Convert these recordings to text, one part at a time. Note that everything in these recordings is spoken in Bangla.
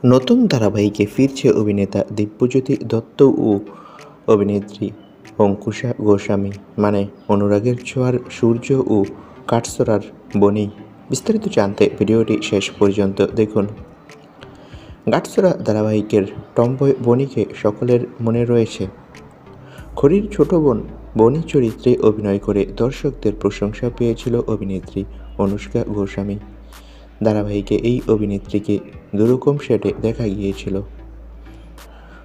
নতুন ধারাবাহিকে ফিরছে অভিনেতা দিব্যজ্যোতি দত্ত ও অভিনেত্রী অঙ্কুশা গোস্বামী, মানে অনুরাগের ছোঁয়ার সূর্য ও কাঠছড়ার বনি। বিস্তারিত জানতে ভিডিওটি শেষ পর্যন্ত দেখুন। গাঠছড়া ধারাবাহিকের টম্বয় বনিকে সকলের মনে রয়েছে। খড়ির ছোট বোন বনি চরিত্রে অভিনয় করে দর্শকদের প্রশংসা পেয়েছিল অভিনেত্রী অনুষ্কা গোস্বামী। ধারাবাহিকে এই অভিনেত্রীকে দুরকম শেডে দেখা গিয়েছিল।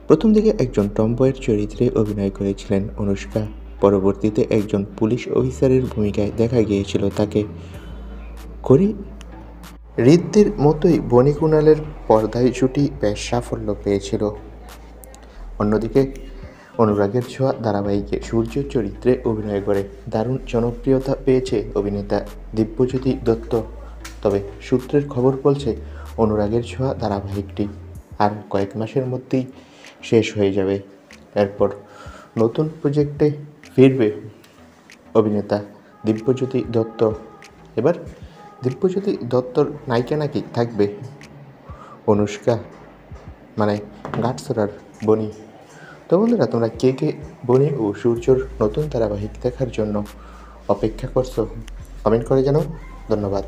প্রথম দিকে একজন টমবয়ের চরিত্রে অভিনয় করেছিলেন অনুষ্কা। পরবর্তীতে একজন পুলিশ অফিসারের ভূমিকায় দেখা গিয়েছিল তাকে। খড়ি হৃদ্যের মতোই বনি কুণালের পর্দায় জুটি বেশ সাফল্য পেয়েছিল। অন্যদিকে অনুরাগের ছোঁয়া ধারাবাহিকে সূর্য চরিত্রে অভিনয় করে দারুণ জনপ্রিয়তা পেয়েছে অভিনেতা দিব্যজ্যোতি দত্ত। তবে সূত্রের খবর বলছে অনুরাগের ছোঁয়া ধারাবাহিকটি আর কয়েক মাসের মধ্যেই শেষ হয়ে যাবে। এরপর নতুন প্রজেক্টে ফিরবে অভিনেতা দিব্যজ্যোতি দত্ত। এবার দিব্যজ্যোতি দত্তর নায়িকা নাকি থাকবে অনুষ্কা, মানে গাঠছড়ার বনি। তো বন্ধুরা, তোমরা কে কে বনি ও সূর্যর নতুন ধারাবাহিক দেখার জন্য অপেক্ষা করছো? কমেন্ট করে জানাও। ধন্যবাদ।